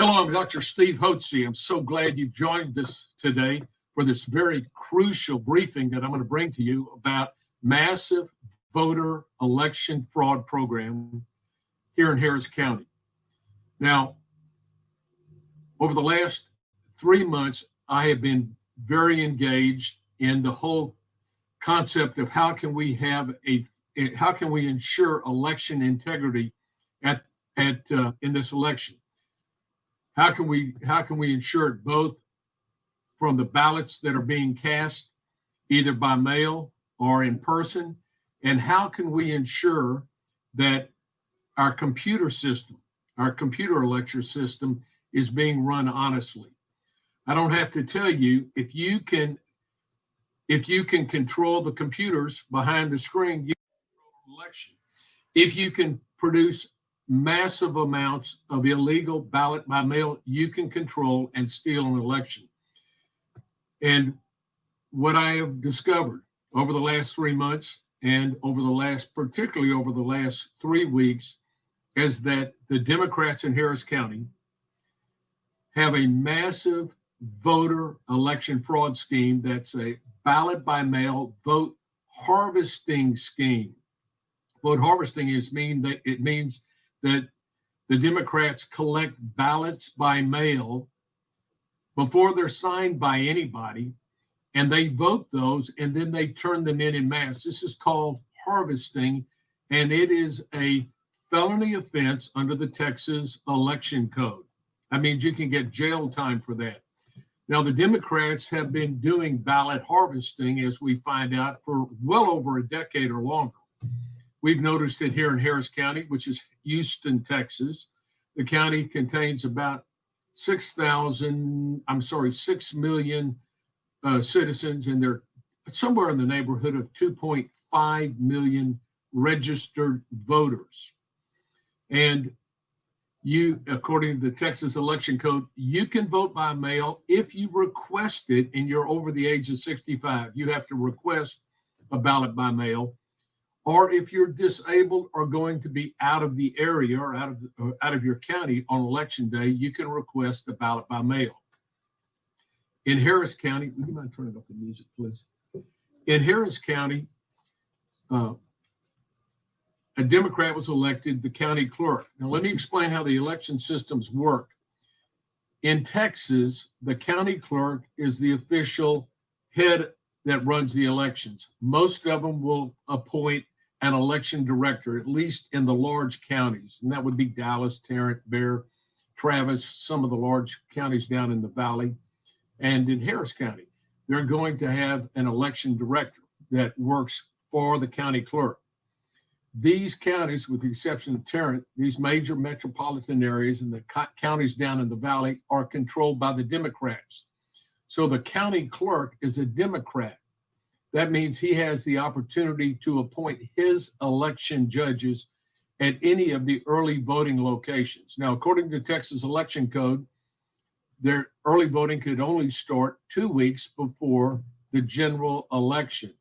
Hello, I'm Dr. Steve Hotze. I'm so glad you've joined us today for this very crucial briefing that I'm going to bring to you about massive voter election fraud program here in Harris County. Now, over the last 3 months, I have been very engaged in the whole concept of how can we ensure election integrity in this election. How can we ensure it both from the ballots that are being cast either by mail or in person? And how can we ensure that our computer election system is being run honestly? I don't have to tell you, if you can control the computers behind the screen, you can control an election. If you can produce massive amounts of illegal ballot by mail, you can control and steal an election. And what I have discovered over the last 3 months and particularly over the last 3 weeks is that the Democrats in Harris County have a massive voter election fraud scheme that's a ballot by mail vote harvesting scheme. Vote harvesting means that the Democrats collect ballots by mail before they're signed by anybody, and they vote those, and then they turn them in mass. This is called harvesting, and it is a felony offense under the Texas Election Code. That means you can get jail time for that. Now, the Democrats have been doing ballot harvesting, as we find out, for well over a decade or longer. We've noticed it here in Harris County, which is Houston, Texas. The county contains about 6 million citizens, and they're somewhere in the neighborhood of 2.5 million registered voters. And you, according to the Texas Election Code, you can vote by mail if you request it and you're over the age of 65. You have to request a ballot by mail. Or if you're disabled or going to be out of the area or out of your county on election day, you can request a ballot by mail. In Harris County, would you mind turning off the music, please? In Harris County, a Democrat was elected the county clerk. Now, let me explain how the election systems work. In Texas, the county clerk is the official head that runs the elections. Most of them will appoint an election director, at least in the large counties. And that would be Dallas, Tarrant, Bear, Travis, some of the large counties down in the valley. And in Harris County, they're going to have an election director that works for the county clerk. These counties, with the exception of Tarrant, these major metropolitan areas and the counties down in the valley are controlled by the Democrats. So the county clerk is a Democrat. That means he has the opportunity to appoint his election judges at any of the early voting locations. Now, according to Texas Election Code, their early voting could only start 2 weeks before the general election.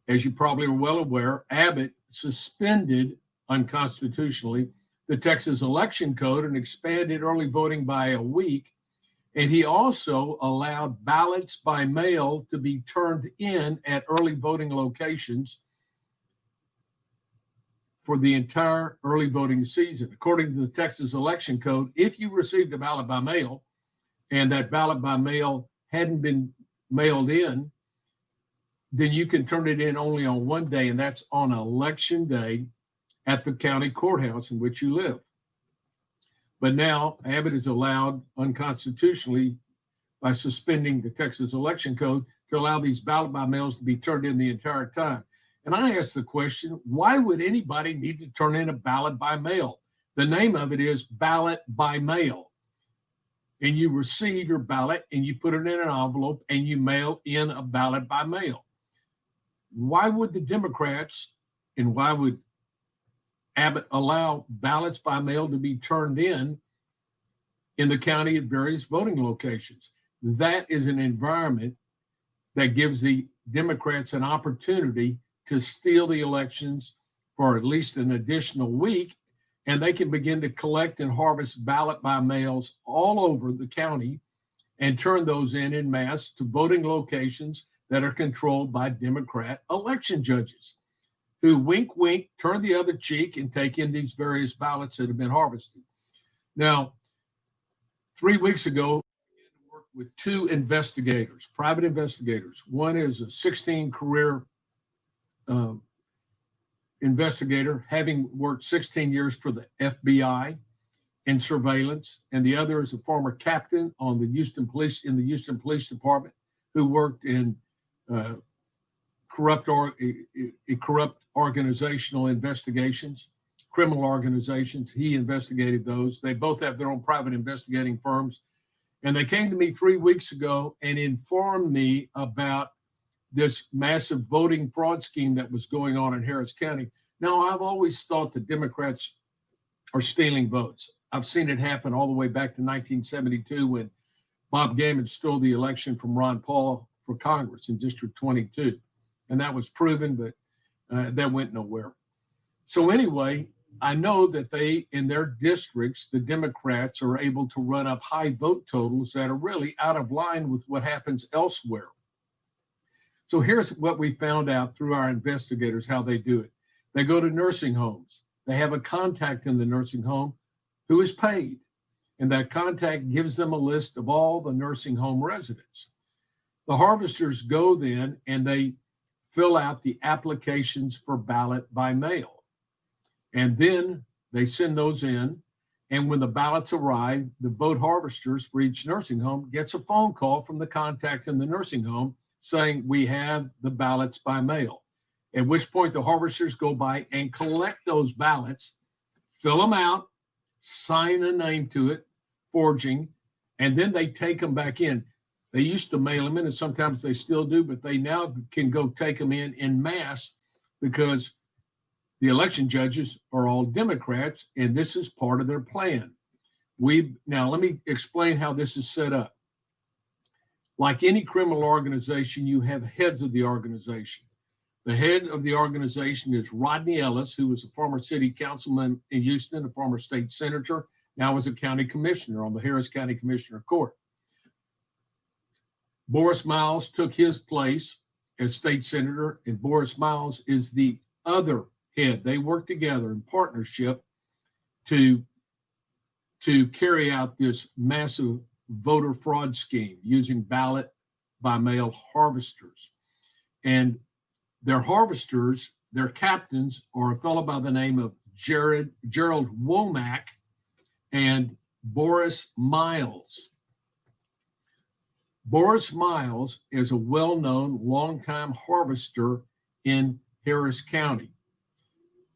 As you probably are well aware, Abbott suspended unconstitutionally the Texas Election Code and expanded early voting by a week. And he also allowed ballots by mail to be turned in at early voting locations for the entire early voting season. According to the Texas Election Code, if you received a ballot by mail and that ballot by mail hadn't been mailed in, then you can turn it in only on one day, and that's on election day at the county courthouse in which you live. But now Abbott is allowed unconstitutionally by suspending the Texas Election Code to allow these ballot by mails to be turned in the entire time. And I ask the question, why would anybody need to turn in a ballot by mail? The name of it is ballot by mail. And you receive your ballot and you put it in an envelope and you mail in a ballot by mail. Why would the Democrats and why would Abbott allow ballots by mail to be turned in the county at various voting locations? That is an environment that gives the Democrats an opportunity to steal the elections for at least an additional week and they can begin to collect and harvest ballot by mails all over the county and turn those in mass to voting locations that are controlled by Democrat election judges who wink, wink, turn the other cheek and take in these various ballots that have been harvested. Now, 3 weeks ago, I worked with two investigators, private investigators. One is a 16 career investigator, having worked 16 years for the FBI in surveillance, and the other is a former captain on the Houston Police in the Houston Police Department who worked in corrupt organizational investigations, criminal organizations. He investigated those. They both have their own private investigating firms. And they came to me 3 weeks ago and informed me about this massive voting fraud scheme that was going on in Harris County. Now, I've always thought the Democrats are stealing votes. I've seen it happen all the way back to 1972 when Bob Gammon stole the election from Ron Paul for Congress in District 22. And that was proven, but that went nowhere. So anyway, I know that they, in their districts, the Democrats are able to run up high vote totals that are really out of line with what happens elsewhere. So here's what we found out through our investigators, how they do it. They go to nursing homes. They have a contact in the nursing home who is paid. And that contact gives them a list of all the nursing home residents. The harvesters go then and they fill out the applications for ballot by mail. And then they send those in. And when the ballots arrive, the vote harvesters for each nursing home gets a phone call from the contact in the nursing home saying, we have the ballots by mail. At which point the harvesters go by and collect those ballots, fill them out, sign a name to it, forging, and then they take them back in. They used to mail them in, and sometimes they still do, but they now can go take them in mass because the election judges are all Democrats, and this is part of their plan. Now, let me explain how this is set up. Like any criminal organization, you have heads of the organization. The head of the organization is Rodney Ellis, who was a former city councilman in Houston, a former state senator, now is a county commissioner on the Harris County Commissioner Court. Boris Miles took his place as state senator, and Boris Miles is the other head. They work together in partnership to carry out this massive voter fraud scheme using ballot by mail harvesters. And their harvesters, their captains, are a fellow by the name of Gerald Womack and Boris Miles. Boris Miles is a well-known longtime harvester in Harris County.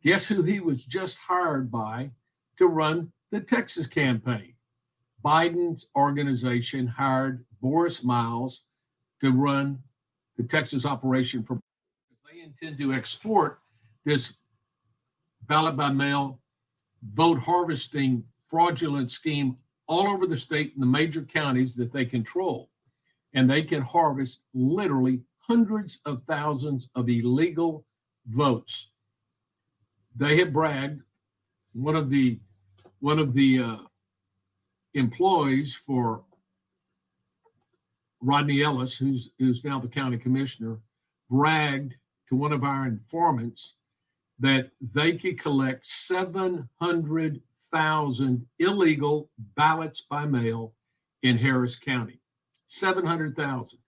Guess who he was just hired by to run the Texas campaign? Biden's organization hired Boris Miles to run the Texas operation for because they intend to export this ballot by mail vote harvesting fraudulent scheme all over the state in the major counties that they control. And they can harvest literally hundreds of thousands of illegal votes. They have bragged. One of the employees for Rodney Ellis, who's now the county commissioner, bragged to one of our informants that they could collect 700,000 illegal ballots by mail in Harris County. 700,000.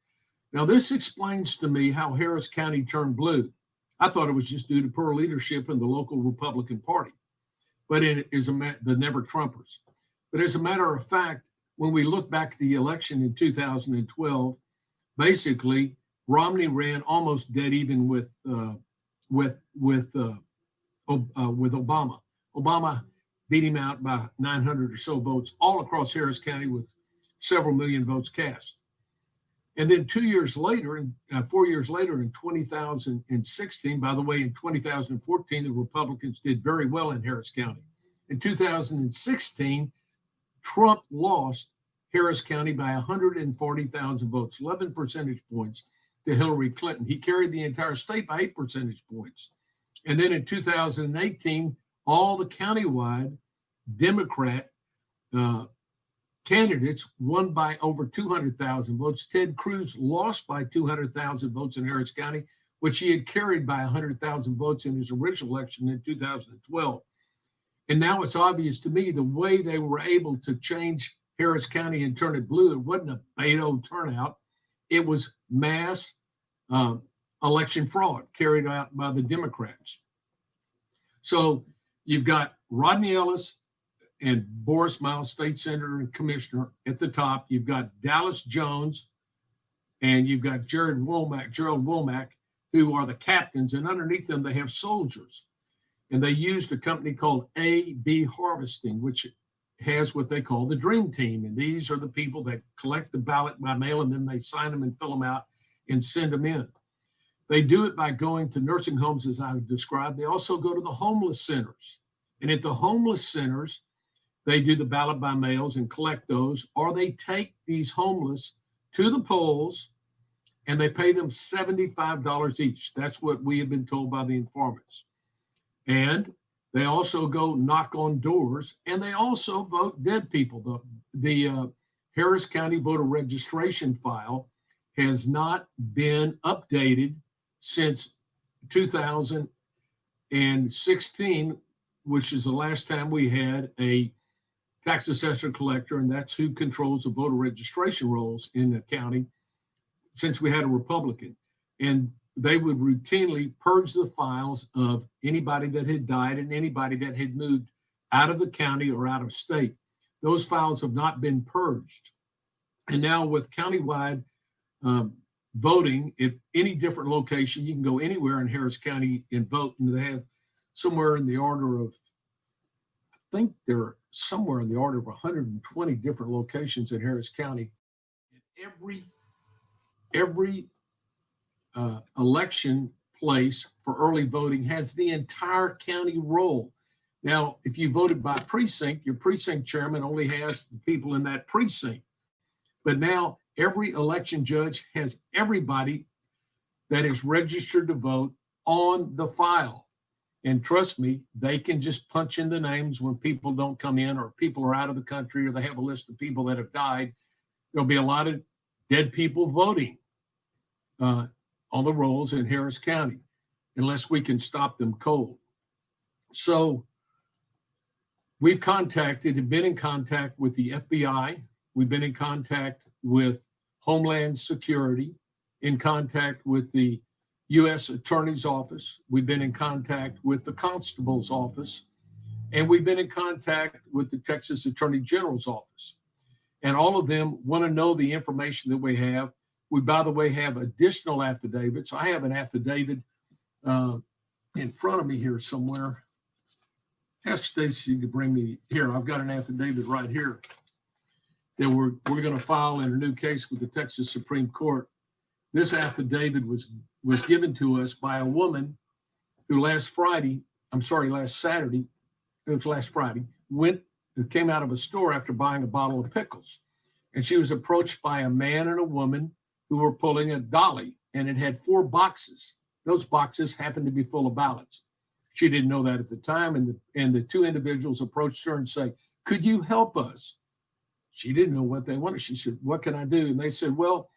Now, this explains to me how Harris County turned blue. I thought it was just due to poor leadership in the local Republican Party, but it is the never Trumpers. But as a matter of fact, when we look back at the election in 2012, basically Romney ran almost dead even with Obama. Obama beat him out by 900 or so votes all across Harris County with several million votes cast. And then 2 years later, 4 years later in 2016, by the way, in 2014, the Republicans did very well in Harris County. In 2016, Trump lost Harris County by 140,000 votes, 11 percentage points to Hillary Clinton. He carried the entire state by 8 percentage points. And then in 2018, all the countywide Democrat candidates won by over 200,000 votes. Ted Cruz lost by 200,000 votes in Harris County, which he had carried by 100,000 votes in his original election in 2012. And now it's obvious to me the way they were able to change Harris County and turn it blue, it wasn't a Beto turnout. It was mass election fraud carried out by the Democrats. So you've got Rodney Ellis and Boris Miles, state senator and commissioner, at the top. You've got Dallas Jones and you've got Gerald Womack, who are the captains, and underneath them they have soldiers. And they used a company called A-B Harvesting, which has what they call the dream team. And these are the people that collect the ballot by mail, and then they sign them and fill them out and send them in. They do it by going to nursing homes, as I've described. They also go to the homeless centers. And at the homeless centers, they do the ballot by mails and collect those, or they take these homeless to the polls and they pay them $75 each. That's what we have been told by the informants. And they also go knock on doors, and they also vote dead people. The Harris County voter registration file has not been updated since 2016, which is the last time we had a tax assessor collector, and that's who controls the voter registration rolls in the county since we had a Republican. And they would routinely purge the files of anybody that had died and anybody that had moved out of the county or out of state. Those files have not been purged. And now with countywide voting, at any different location, you can go anywhere in Harris County and vote. And they have somewhere in the order of, I think they're somewhere in the order of 120 different locations in Harris County. Every election place for early voting has the entire county roll. Now, if you voted by precinct, your precinct chairman only has the people in that precinct. But now every election judge has everybody that is registered to vote on the file. And trust me, they can just punch in the names when people don't come in, or people are out of the country, or they have a list of people that have died. There'll be a lot of dead people voting on the rolls in Harris County, unless we can stop them cold. So we've been in contact with the FBI. We've been in contact with Homeland Security, in contact with the U.S. Attorney's Office. We've been in contact with the Constable's Office, and we've been in contact with the Texas Attorney General's Office. And all of them want to know the information that we have. We, by the way, have additional affidavits. I have an affidavit in front of me here somewhere. Ask Stacy to bring me here. I've got an affidavit right here that we're going to file in a new case with the Texas Supreme Court. This affidavit was given to us by a woman who last Friday, came out of a store after buying a bottle of pickles. And she was approached by a man and a woman who were pulling a dolly, and it had 4 boxes. Those boxes happened to be full of ballots. She didn't know that at the time, and the 2 individuals approached her and said, "Could you help us?" She didn't know what they wanted. She said, "What can I do?" And they said, "Well,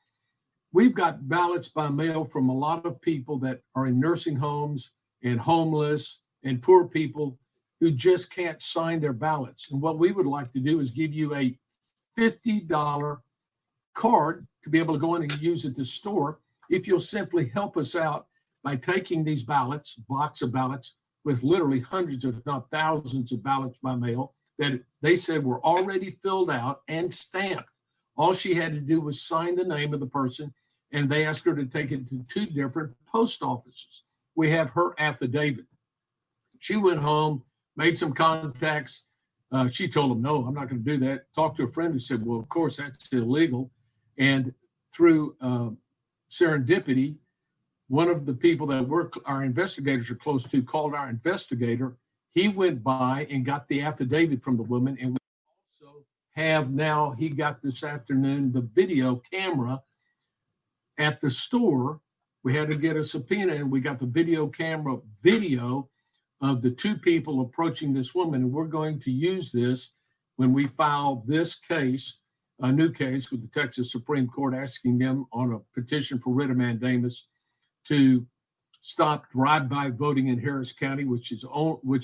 we've got ballots by mail from a lot of people that are in nursing homes and homeless and poor people who just can't sign their ballots. And what we would like to do is give you a $50 card to be able to go in and use at the store if you'll simply help us out by taking these ballots, box of ballots, with literally hundreds, if not thousands of ballots by mail that they said were already filled out and stamped. All she had to do was sign the name of the person, and they asked her to take it to 2 different post offices. We have her affidavit. She went home, made some contacts. She told them, "No, I'm not going to do that." Talked to a friend who said, "Well, of course, that's illegal." And through serendipity, one of the people that our investigators are close to called our investigator. He went by and got the affidavit from the woman. And we also have now, he got this afternoon, the video camera at the store. We had to get a subpoena, and we got the video camera video of the two people approaching this woman. And we're going to use this when we file this case, a new case with the Texas Supreme Court, asking them on a petition for writ of mandamus to stop drive-by voting in Harris County, which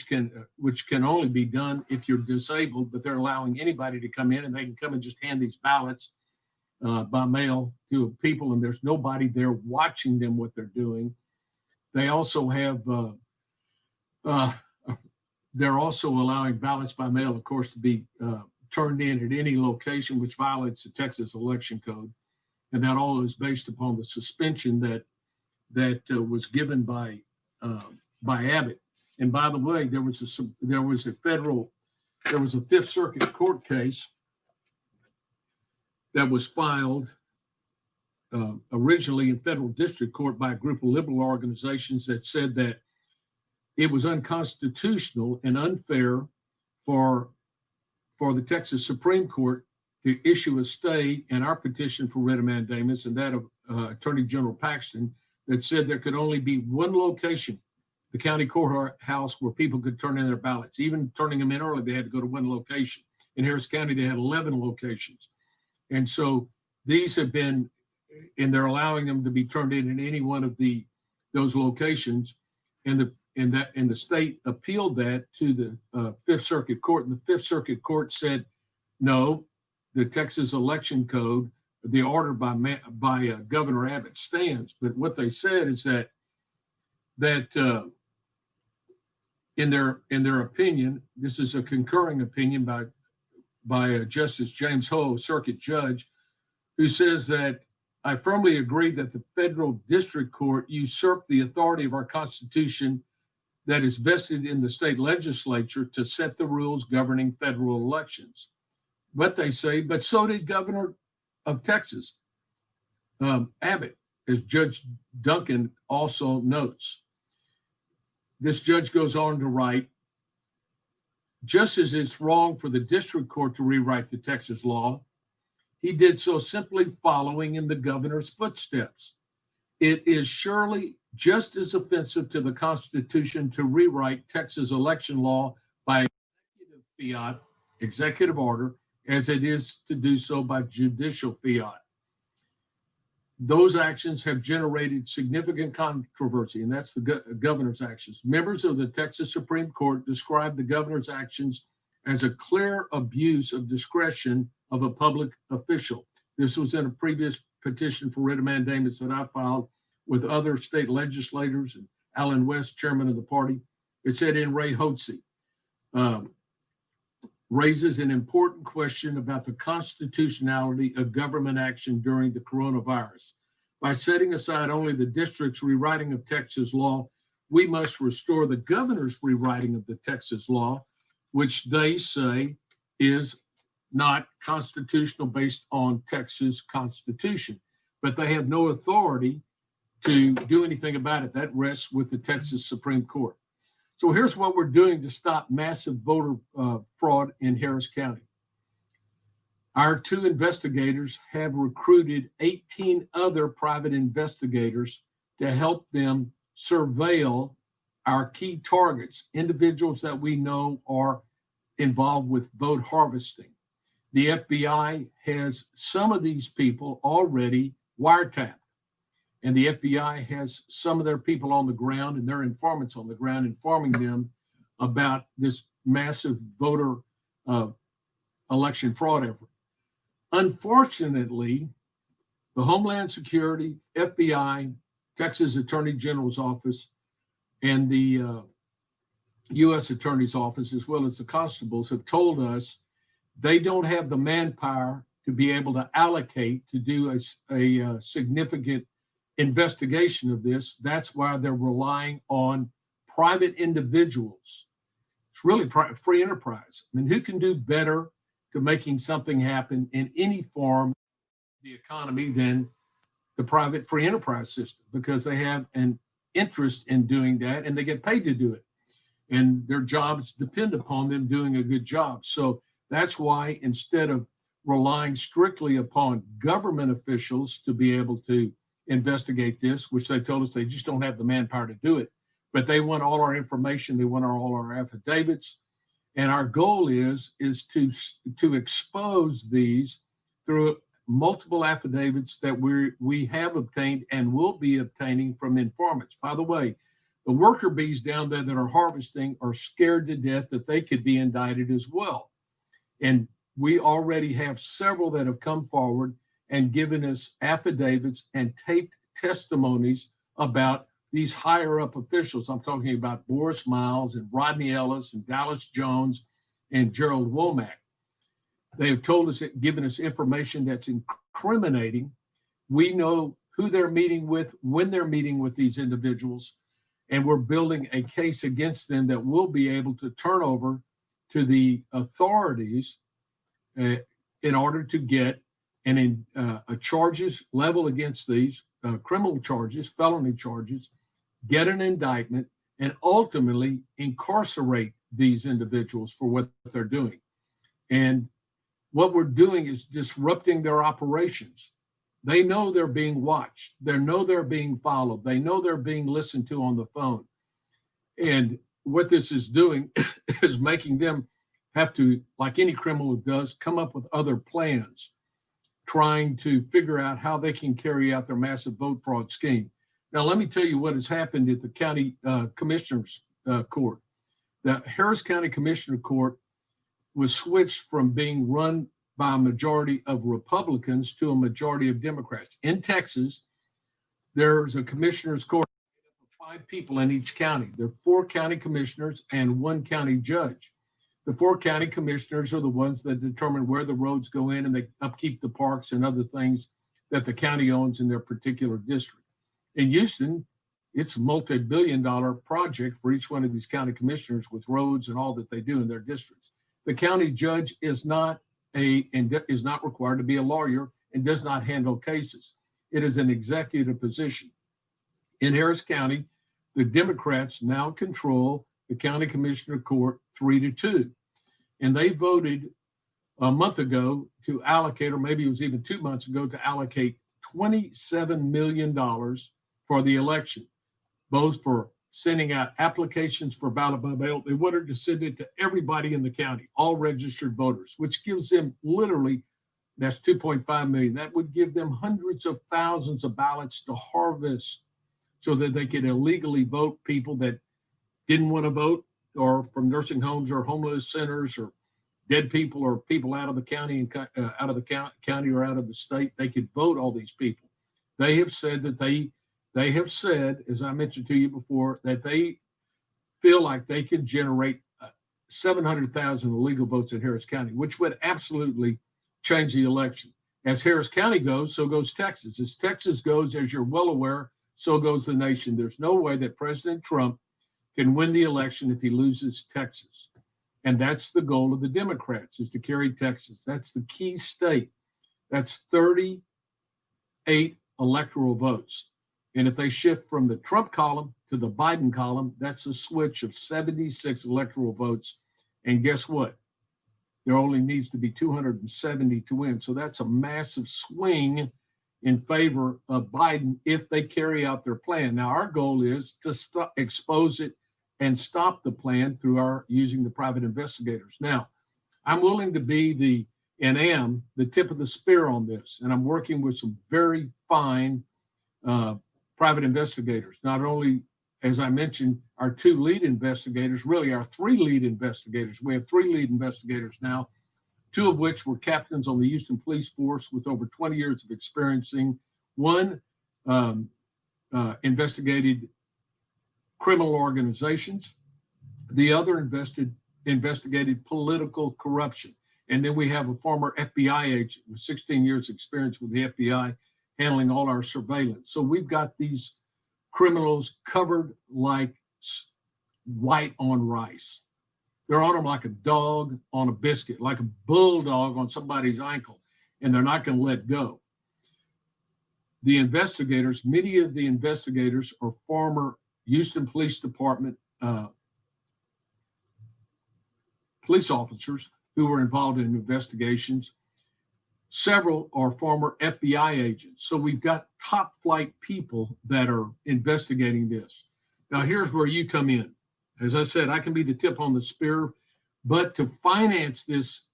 can only be done if you're disabled, but they're allowing anybody to come in and they can come and just hand these ballots by mail to people, and there's nobody there watching them what they're doing. They also have they're also allowing ballots by mail, of course, to be turned in at any location, which violates the Texas election code, and that all is based upon the suspension that was given by Abbott. And by the way, there was a Fifth Circuit court case that was filed originally in federal district court by a group of liberal organizations that said that it was unconstitutional and unfair for the Texas Supreme Court to issue a stay in our petition for writ of mandamus and that of Attorney General Paxton, that said there could only be one location, the county courthouse, where people could turn in their ballots. Even turning them in early, they had to go to one location. In Harris County, they had 11 locations. And so these have been, and they're allowing them to be turned in any one of those locations. And the state appealed that to the Fifth Circuit Court, and the Fifth Circuit Court said, no, the Texas election code, the order by Governor Abbott stands. But what they said is that in their opinion, this is a concurring opinion by Justice James Ho, circuit judge, who says that I firmly agree that the federal district court usurped the authority of our Constitution that is vested in the state legislature to set the rules governing federal elections. But they say, but so did Governor of Texas, Abbott, as Judge Duncan also notes. This judge goes on to write, just as it's wrong for the district court to rewrite the Texas law, he did so simply following in the governor's footsteps. It is surely just as offensive to the Constitution to rewrite Texas election law by executive order, as it is to do so by judicial fiat. Those actions have generated significant controversy, and that's the governor's actions. Members of the Texas Supreme Court described the governor's actions as a clear abuse of discretion of a public official. This was in a previous petition for writ of mandamus that I filed with other state legislators and Alan West, chairman of the party. It said in Ray Hotze, raises an important question about the constitutionality of government action during the coronavirus. By setting aside only the district's rewriting of Texas law, we must restore the governor's rewriting of the Texas law, which they say is not constitutional based on Texas Constitution. But they have no authority to do anything about it. That rests with the Texas Supreme Court. So here's what we're doing to stop massive voter fraud in Harris County. Our two investigators have recruited 18 other private investigators to help them surveil our key targets, individuals that we know are involved with vote harvesting. The FBI has some of these people already wiretapped. And the FBI has some of their people on the ground and their informants on the ground informing them about this massive voter election fraud effort. Unfortunately, the Homeland Security, FBI, Texas Attorney General's Office, and the U.S. Attorney's Office, as well as the constables, have told us they don't have the manpower to be able to allocate to do a significant investigation of this. That's why they're relying on private individuals. It's really free enterprise. I mean, who can do better to making something happen in any form of the economy than the private free enterprise system? Because they have an interest in doing that and they get paid to do it. And their jobs depend upon them doing a good job. So that's why instead of relying strictly upon government officials to be able to investigate this, which they told us they just don't have the manpower to do it, but they want all our information. They want all our affidavits. And our goal is to expose these through multiple affidavits that we have obtained and will be obtaining from informants. By the way, the worker bees down there that are harvesting are scared to death that they could be indicted as well. And we already have several that have come forward and given us affidavits and taped testimonies about these higher up officials. I'm talking about Boris Miles and Rodney Ellis and Dallas Jones and Gerald Womack. They have told us, given us information that's incriminating. We know who they're meeting with, when they're meeting with these individuals, and we're building a case against them that we'll be able to turn over to the authorities in order to get a charges level against these criminal charges, felony charges, get an indictment, and ultimately incarcerate these individuals for what they're doing. And what we're doing is disrupting their operations. They know they're being watched. They know they're being followed. They know they're being listened to on the phone. And what this is doing is making them have to, like any criminal does, come up with other plans, trying to figure out how they can carry out their massive vote fraud scheme. Now, let me tell you what has happened at the county commissioner's court. The Harris County Commissioner Court was switched from being run by a majority of Republicans to a majority of Democrats. In Texas, there's a commissioner's court of 5 people in each county. There are 4 county commissioners and 1 county judge. The 4 county commissioners are the ones that determine where the roads go in, and they upkeep the parks and other things that the county owns in their particular district. In Houston, it's a multi-billion-dollar project for each one of these county commissioners with roads and all that they do in their districts. The county judge is not required to be a lawyer and does not handle cases. It is an executive position. In Harris County, the Democrats now control the county commissioner court 3-2. And they voted a month ago to allocate, or maybe it was even 2 months ago, to allocate $27 million for the election, both for sending out applications for ballot by mail. They wanted to send it to everybody in the county, all registered voters, which gives them literally, that's 2.5 million. That would give them hundreds of thousands of ballots to harvest so that they could illegally vote people that didn't want to vote, or from nursing homes or homeless centers or dead people or people out of the county and out of the county or out of the state. They could vote all these people. They have said that they have said, as I mentioned to you before, that they feel like they can generate 700,000 illegal votes in Harris County, which would absolutely change the election. As Harris County goes, so goes Texas. As Texas goes, as you're well aware, so goes the nation. There's no way that President Trump can win the election if he loses Texas. And that's the goal of the Democrats, is to carry Texas. That's the key state. That's 38 electoral votes. And if they shift from the Trump column to the Biden column, that's a switch of 76 electoral votes. And guess what? There only needs to be 270 to win. So that's a massive swing in favor of Biden if they carry out their plan. Now, our goal is to expose it and stop the plan through our using the private investigators. Now, I'm willing to be the tip of the spear on this, and I'm working with some very fine private investigators. Not only, as I mentioned, our 2 lead investigators, really our 3 lead investigators. We have 3 lead investigators now, 2 of which were captains on the Houston Police Force with over 20 years of experience. One investigated criminal organizations. The other investigated political corruption. And then we have a former FBI agent with 16 years experience with the FBI handling all our surveillance. So we've got these criminals covered like white on rice. They're on them like a dog on a biscuit, like a bulldog on somebody's ankle, and they're not going to let go. The investigators, many of the investigators are former Houston Police Department police officers who were involved in investigations. Several are former FBI agents. So we've got top flight people that are investigating this. Now, here's where you come in. As I said, I can be the tip on the spear, but to finance this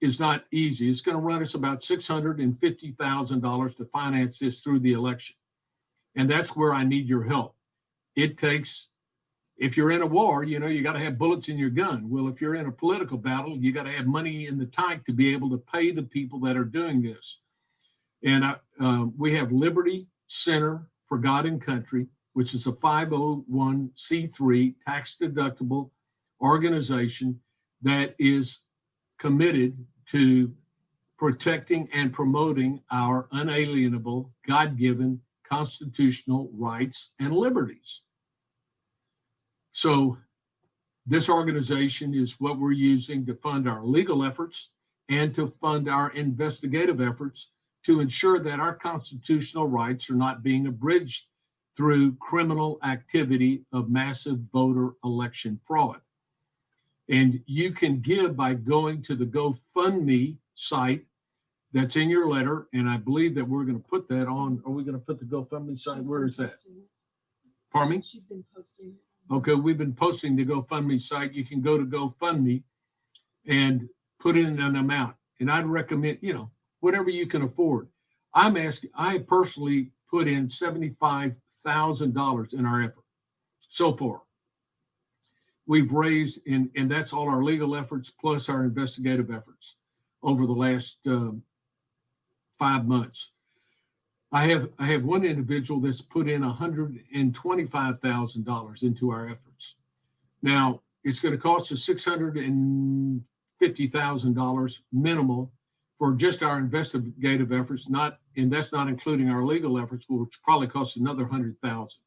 is not easy. It's going to run us about $650,000 to finance this through the election. And that's where I need your help. It takes, if you're in a war, you know, you got to have bullets in your gun. Well, if you're in a political battle, you got to have money in the tank to be able to pay the people that are doing this. And we have Liberty Center for God and Country, which is a 501c3 tax deductible organization that is committed to protecting and promoting our unalienable, God-given constitutional rights and liberties. So this organization is what we're using to fund our legal efforts and to fund our investigative efforts to ensure that our constitutional rights are not being abridged through criminal activity of massive voter election fraud. And you can give by going to the GoFundMe site that's in your letter. And I believe that we're going to put that on. Are we going to put the GoFundMe site? Where is that? Pardon me? She's been posting. Okay, we've been posting the GoFundMe site. You can go to GoFundMe and put in an amount. And I'd recommend, you know, whatever you can afford. I personally put in $75,000 in our effort so far. We've raised, and that's all our legal efforts plus our investigative efforts over the last 5 months. I have one individual that's put in $125,000 into our efforts. Now, it's going to cost us $650,000 minimal for just our investigative efforts, and that's not including our legal efforts, which probably costs another $100,000.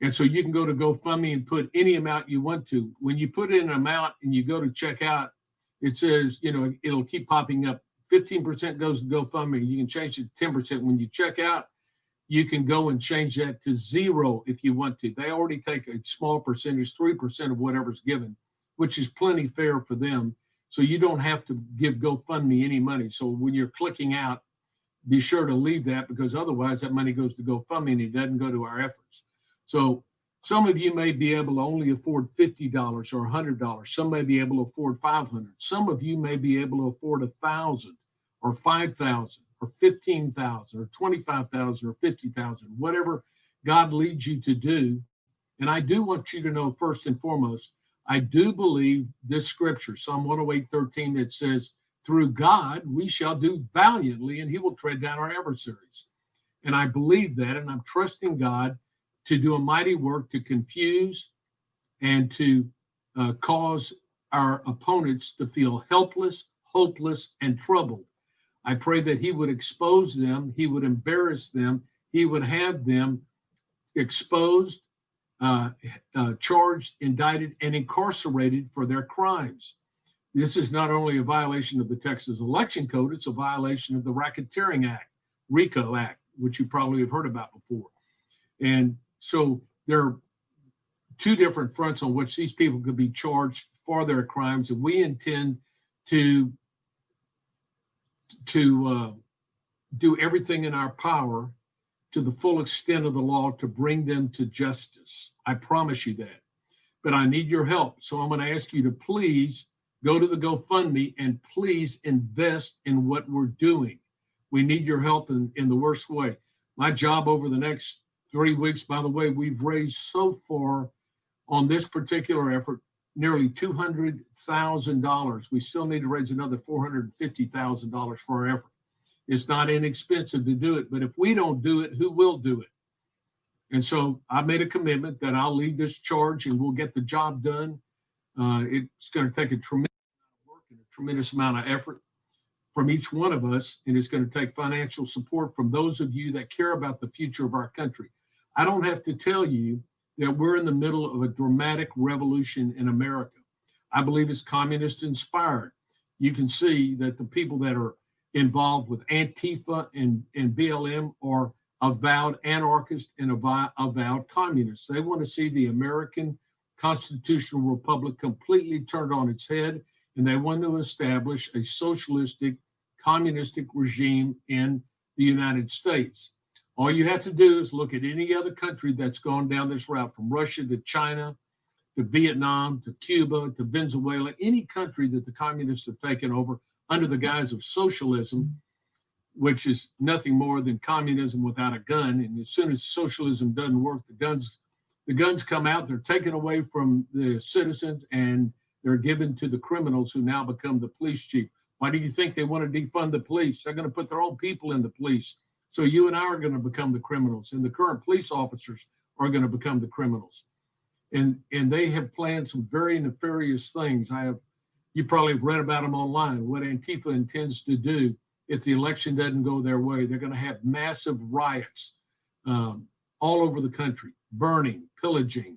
And so you can go to GoFundMe and put any amount you want to. When you put in an amount and you go to check out, it says, you know, it'll keep popping up. 15% goes to GoFundMe. You can change it to 10%. When you check out, you can go and change that to 0 if you want to. They already take a small percentage, 3% of whatever's given, which is plenty fair for them. So you don't have to give GoFundMe any money. So when you're clicking out, be sure to leave that, because otherwise that money goes to GoFundMe and it doesn't go to our efforts. So some of you may be able to only afford $50 or $100. Some may be able to afford $500. Some of you may be able to afford $1,000 or $5,000 or $15,000 or $25,000 or $50,000, whatever God leads you to do. And I do want you to know, first and foremost, I do believe this scripture, Psalm 108:13, that says, through God we shall do valiantly, and he will tread down our adversaries. And I believe that, and I'm trusting God to do a mighty work to confuse and to cause our opponents to feel helpless, hopeless, and troubled. I pray that he would expose them, he would embarrass them, he would have them exposed, charged, indicted, and incarcerated for their crimes. This is not only a violation of the Texas Election Code, it's a violation of the Racketeering Act, RICO Act, which you probably have heard about before. And so there are two different fronts on which these people could be charged for their crimes, and we intend to do everything in our power to the full extent of the law to bring them to justice. I promise you that. But I need your help. So I'm going to ask you to please go to the GoFundMe and please invest in what we're doing. We need your help in the worst way. My job over the next 3 weeks, by the way, we've raised so far on this particular effort nearly $200,000. We still need to raise another $450,000 for our effort. It's not inexpensive to do it, but if we don't do it, who will do it? And so I made a commitment that I'll lead this charge and we'll get the job done. It's going to take a tremendous amount of work and a tremendous amount of effort from each one of us, and it's going to take financial support from those of you that care about the future of our country. I don't have to tell you that we're in the middle of a dramatic revolution in America. I believe it's communist inspired. You can see that the people that are involved with Antifa and BLM are avowed anarchists and avowed communists. They want to see the American constitutional republic completely turned on its head, and they want to establish a socialistic, communistic regime in the United States. All you have to do is look at any other country that's gone down this route, from Russia to China to Vietnam to Cuba to Venezuela, any country that the communists have taken over under the guise of socialism, which is nothing more than communism without a gun. And as soon as socialism doesn't work, the guns come out, they're taken away from the citizens, and they're given to the criminals who now become the police chief. Why do you think they want to defund the police? They're going to put their own people in the police. So you and I are going to become the criminals, and the current police officers are going to become the criminals. And they have planned some very nefarious things. You probably have read about them online. What Antifa intends to do if the election doesn't go their way, they're going to have massive riots all over the country, burning, pillaging,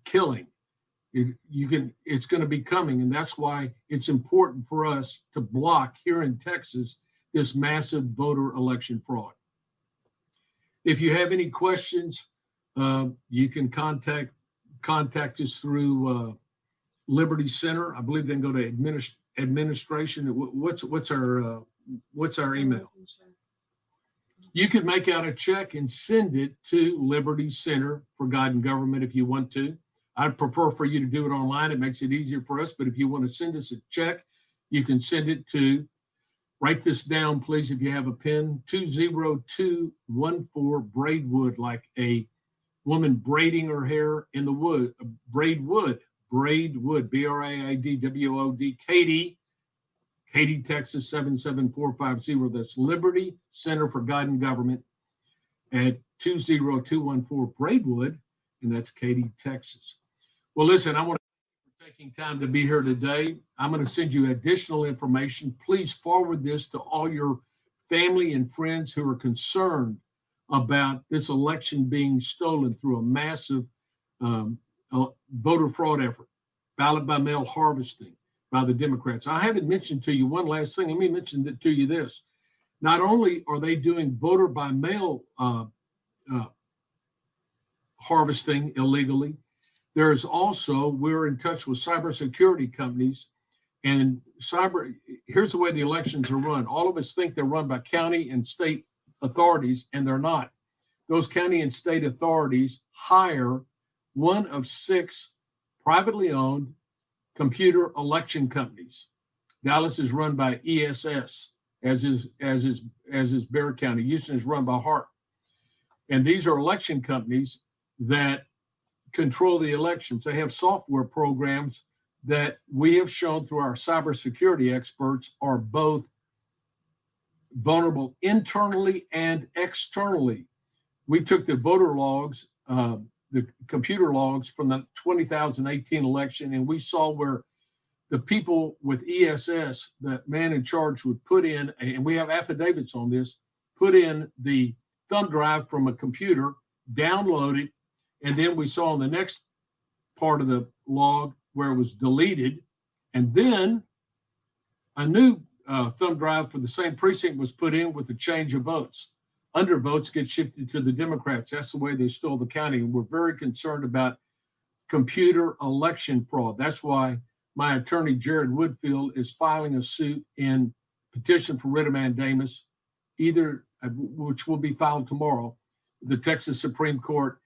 killing. It's going to be coming, and that's why it's important for us to block here in Texas this massive voter election fraud. If you have any questions, you can contact us through Liberty Center. I believe they can go to administration. What's our email? You could make out a check and send it to Liberty Center for God and Government if you want to. I'd prefer for you to do it online. It makes it easier for us. But if you want to send us a check, you can send it to, write this down, please, if you have a pen, 20214 Braidwood, like a woman braiding her hair in the wood. Braidwood, Braidwood, Katy, Texas, 77450. That's Liberty Center for God and Government at 20214 Braidwood, and that's Katy, Texas. Well, listen, I want to thank you for taking time to be here today. I'm going to send you additional information. Please forward this to all your family and friends who are concerned about this election being stolen through a massive voter fraud effort, ballot by mail harvesting by the Democrats. I haven't mentioned to you one last thing. Let me mention to you this. Not only are they doing voter by mail harvesting illegally, there is also, we're in touch with cybersecurity companies, and here's the way the elections are run. All of us think they're run by county and state authorities, and they're not. Those county and state authorities hire one of 6 privately owned computer election companies. Dallas is run by ESS, as is Bexar County. Houston is run by Hart. And these are election companies that control the elections. They have software programs that we have shown through our cybersecurity experts are both vulnerable internally and externally. We took the voter logs, the computer logs from the 2018 election, and we saw where the people with ESS, the man in charge, would put in, and we have affidavits on this, put in the thumb drive from a computer, download it, and then we saw in the next part of the log where it was deleted, and then a new thumb drive for the same precinct was put in with a change of votes. Undervotes get shifted to the Democrats. That's the way they stole the county. And we're very concerned about computer election fraud. That's why my attorney, Jared Woodfield, is filing a suit in petition for writ of mandamus, which will be filed tomorrow, the Texas Supreme Court,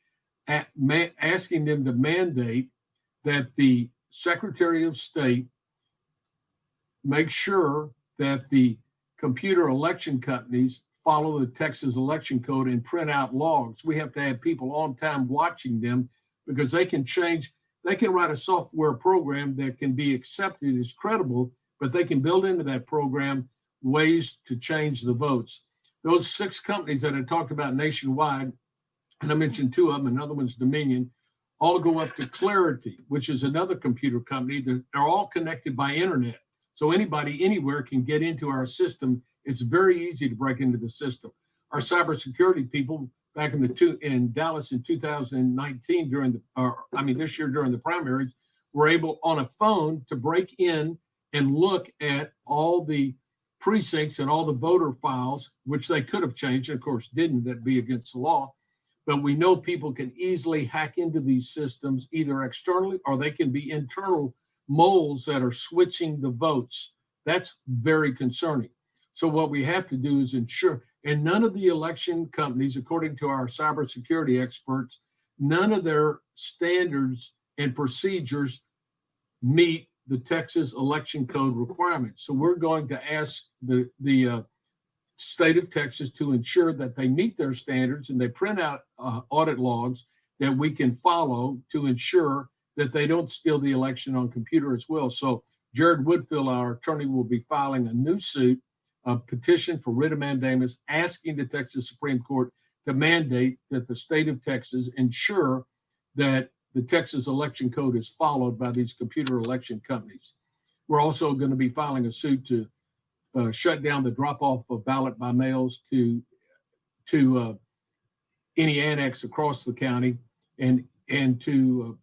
asking them to mandate that the Secretary of State make sure that the computer election companies follow the Texas election code and print out logs. We have to have people on time watching them, because they can write a software program that can be accepted as credible, but they can build into that program ways to change the votes. Those 6 companies that I talked about nationwide, and I mentioned 2 of them, another one's Dominion, all go up to Clarity, which is another computer company. They're all connected by internet. So anybody anywhere can get into our system. It's very easy to break into the system. Our cybersecurity people back in Dallas in 2019 this year during the primaries, were able on a phone to break in and look at all the precincts and all the voter files, which they could have changed, of course didn't. That'd be against the law. But we know people can easily hack into these systems either externally, or they can be internal moles that are switching the votes. That's very concerning. So what we have to do is ensure, and none of the election companies, according to our cybersecurity experts, none of their standards and procedures meet the Texas election code requirements. So we're going to ask the state of Texas to ensure that they meet their standards, and they print out audit logs that we can follow to ensure that they don't steal the election on computer as well. So Jared Woodfield, our attorney, will be filing a new suit, a petition for writ of mandamus, asking the Texas Supreme Court to mandate that the state of Texas ensure that the Texas election code is followed by these computer election companies. We're also going to be filing a suit to shut down the drop-off of ballot by mails to any annex across the county, and to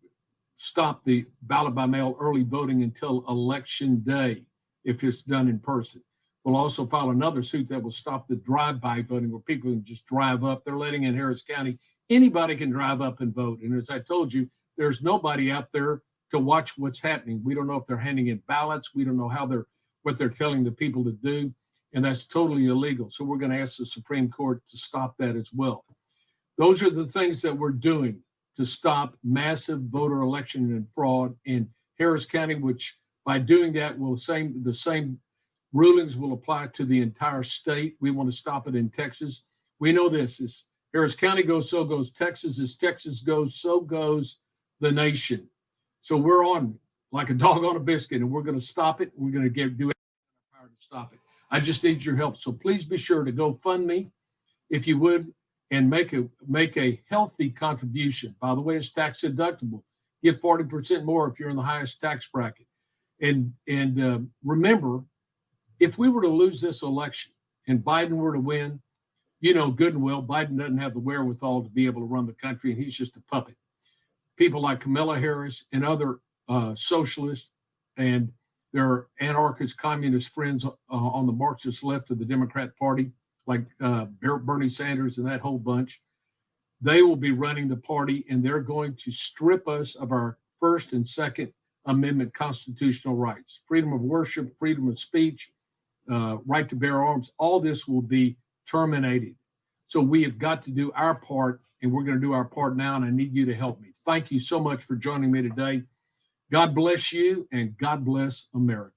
stop the ballot by mail early voting until election day if it's done in person. We'll also file another suit that will stop the drive-by voting, where people can just drive up. They're letting in Harris County, anybody can drive up and vote. And as I told you, there's nobody out there to watch what's happening. We don't know if they're handing in ballots. We don't know what they're telling the people to do, and that's totally illegal. So we're going to ask the Supreme Court to stop that as well. Those are the things that we're doing to stop massive voter election and fraud in Harris County, which by doing that the same rulings will apply to the entire state. We want to stop it in Texas. We know this is Harris County goes, so goes Texas. As Texas goes, so goes the nation. So we're on like a dog on a biscuit, and we're going to stop it. We're going to do everything in our power to stop it. I just need your help. So please be sure to Gofundme, if you would, and make a healthy contribution. By the way, it's tax deductible. Give 40% more if you're in the highest tax bracket. And remember, if we were to lose this election and Biden were to win, you know good and well, Biden doesn't have the wherewithal to be able to run the country, and he's just a puppet. People like Kamala Harris and other socialists and their anarchist communist friends on the Marxist left of the Democrat Party, like Bernie Sanders and that whole bunch, they will be running the party, and they're going to strip us of our First and Second Amendment constitutional rights, freedom of worship, freedom of speech, right to bear arms. All this will be terminated. So we have got to do our part, and we're going to do our part now, and I need you to help me. Thank you so much for joining me today. God bless you, and God bless America.